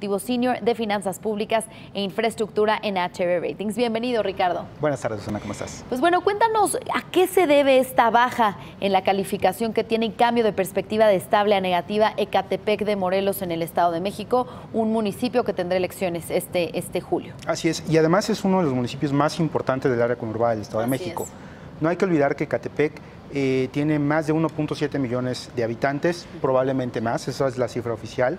ejecutivo senior de finanzas públicas e infraestructura en HR Ratings. Bienvenido, Ricardo. Buenas tardes, Susana, ¿cómo estás? Pues bueno, cuéntanos a qué se debe esta baja en la calificación que tiene cambio de perspectiva de estable a negativa Ecatepec de Morelos en el Estado de México, un municipio que tendrá elecciones este julio. Así es, y además es uno de los municipios más importantes del área conurbada del Estado de México. No hay que olvidar que Ecatepec tiene más de 1.7 millones de habitantes, probablemente más, esa es la cifra oficial.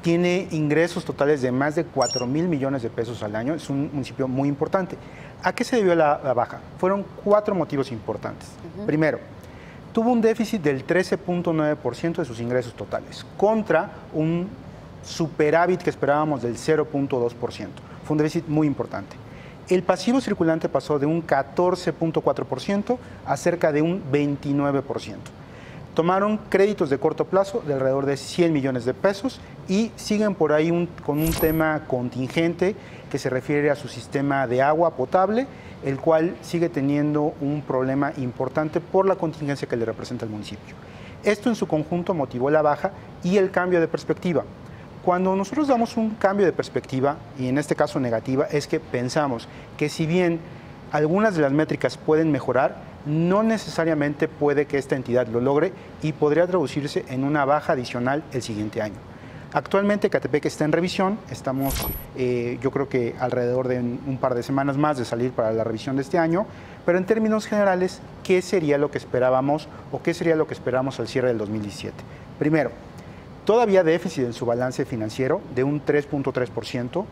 Tiene ingresos totales de más de 4,000 millones de pesos al año, es un municipio muy importante. ¿A qué se debió la baja? Fueron 4 motivos importantes. Primero, tuvo un déficit del 13.9% de sus ingresos totales, contra un superávit que esperábamos del 0.2%. Fue un déficit muy importante. El pasivo circulante pasó de un 14.4% a cerca de un 29%. Tomaron créditos de corto plazo de alrededor de 100 millones de pesos y siguen por ahí con un tema contingente que se refiere a su sistema de agua potable, el cual sigue teniendo un problema importante por la contingencia que le representa el municipio. Esto en su conjunto motivó la baja y el cambio de perspectiva. Cuando nosotros damos un cambio de perspectiva, y en este caso negativa, es que pensamos que si bien algunas de las métricas pueden mejorar, no necesariamente puede que esta entidad lo logre y podría traducirse en una baja adicional el siguiente año. Actualmente Ecatepec está en revisión, estamos yo creo que alrededor de un par de semanas más de salir para la revisión de este año, pero en términos generales, ¿qué sería lo que esperábamos o qué sería lo que esperamos al cierre del 2017? Primero, todavía déficit en su balance financiero de un 3.3%,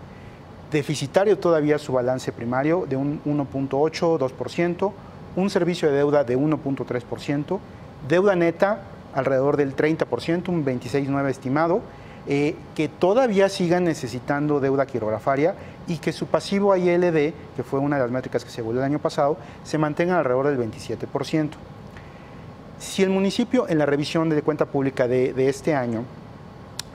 deficitario todavía su balance primario de un 1.8, 2%, un servicio de deuda de 1.3%, deuda neta alrededor del 30%, un 26.9 estimado, que todavía sigan necesitando deuda quirografaria y que su pasivo ILD, que fue una de las métricas que se evaluó el año pasado, se mantenga alrededor del 27%. Si el municipio en la revisión de cuenta pública de este año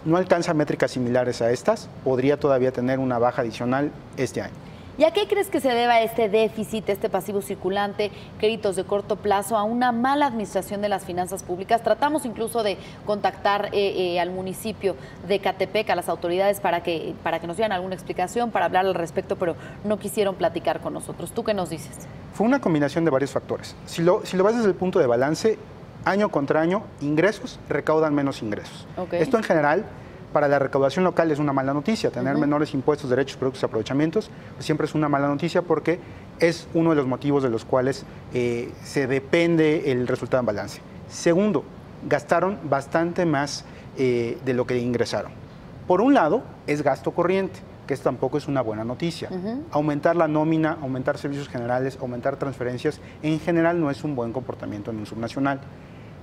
no alcanza métricas similares a estas, podría todavía tener una baja adicional este año. ¿Y a qué crees que se deba este déficit, este pasivo circulante, créditos de corto plazo, a una mala administración de las finanzas públicas? Tratamos incluso de contactar al municipio de Ecatepec, a las autoridades, para que nos dieran alguna explicación, para hablar al respecto, pero no quisieron platicar con nosotros. ¿Tú qué nos dices? Fue una combinación de varios factores. Si lo ves desde el punto de balance, año contra año, ingresos recaudan menos ingresos. Esto en general, para la recaudación local es una mala noticia. Tener menores impuestos, derechos, productos y aprovechamientos pues siempre es una mala noticia porque es uno de los motivos de los cuales se depende el resultado en balance. Segundo, gastaron bastante más de lo que ingresaron. Por un lado, es gasto corriente, que tampoco es una buena noticia. Aumentar la nómina, aumentar servicios generales, aumentar transferencias, en general no es un buen comportamiento en un subnacional.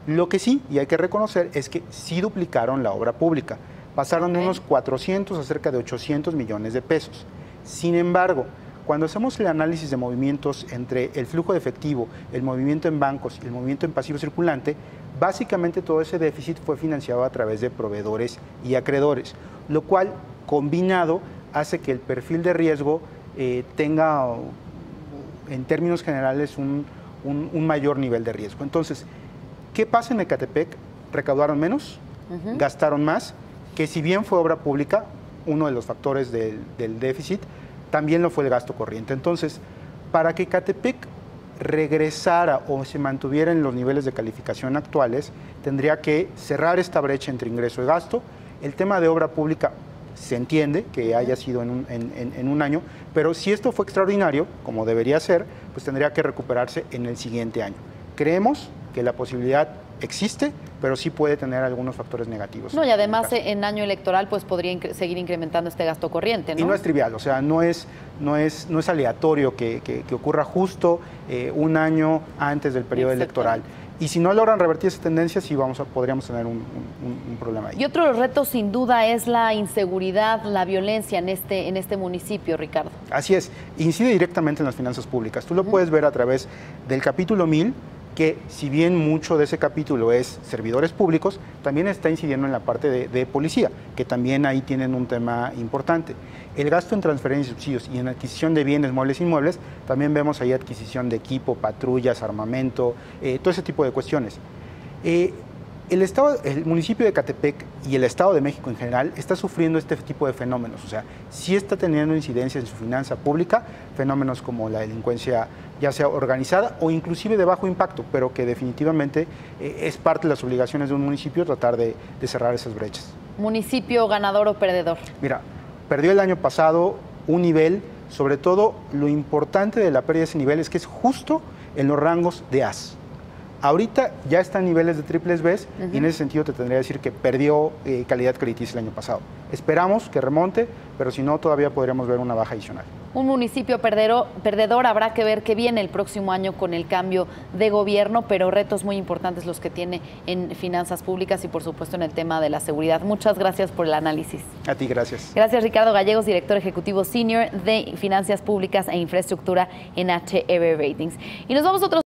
Lo que sí, y hay que reconocer, es que sí duplicaron la obra pública. Pasaron de unos 400 a cerca de 800 millones de pesos. Sin embargo, cuando hacemos el análisis de movimientos entre el flujo de efectivo, el movimiento en bancos y el movimiento en pasivo circulante, básicamente todo ese déficit fue financiado a través de proveedores y acreedores, lo cual, combinado, hace que el perfil de riesgo tenga, en términos generales, un mayor nivel de riesgo. Entonces, ¿qué pasa en Ecatepec? Recaudaron menos, gastaron más, que si bien fue obra pública, uno de los factores del déficit, también lo fue el gasto corriente. Entonces, para que Ecatepec regresara o se mantuviera en los niveles de calificación actuales, tendría que cerrar esta brecha entre ingreso y gasto. El tema de obra pública se entiende que haya sido en un año, pero si esto fue extraordinario, como debería ser, pues tendría que recuperarse en el siguiente año. Creemos que la posibilidad existe, pero sí puede tener algunos factores negativos. No, y además en año electoral pues podría seguir incrementando este gasto corriente, ¿no? Y no es trivial, o sea, no es aleatorio que ocurra justo un año antes del periodo electoral. Y si no logran revertir esa tendencia, sí podríamos tener un problema ahí. Y otro de los retos, sin duda, es la inseguridad, la violencia en este municipio, Ricardo. Así es, incide directamente en las finanzas públicas. Tú lo puedes ver a través del capítulo 1000, que si bien mucho de ese capítulo es servidores públicos, también está incidiendo en la parte de policía, que también ahí tienen un tema importante. El gasto en transferencias y subsidios y en adquisición de bienes, muebles e inmuebles, también vemos ahí adquisición de equipo, patrullas, armamento, todo ese tipo de cuestiones. El municipio de Ecatepec y el Estado de México en general está sufriendo este tipo de fenómenos. O sea, sí está teniendo incidencia en su finanza pública, fenómenos como la delincuencia ya sea organizada o inclusive de bajo impacto, pero que definitivamente es parte de las obligaciones de un municipio tratar de cerrar esas brechas. ¿Municipio ganador o perdedor? Mira, perdió el año pasado un nivel, sobre todo lo importante de la pérdida de ese nivel es que es justo en los rangos de As. Ahorita ya está en niveles de triples Bs y en ese sentido te tendría que decir que perdió calidad crediticia el año pasado. Esperamos que remonte, pero si no, todavía podríamos ver una baja adicional. Un municipio perdedor, habrá que ver qué viene el próximo año con el cambio de gobierno, pero retos muy importantes los que tiene en finanzas públicas y por supuesto en el tema de la seguridad. Muchas gracias por el análisis. A ti, gracias. Gracias, Ricardo Gallegos, director ejecutivo senior de Finanzas Públicas e Infraestructura en HR Ratings. Y nos vamos a otros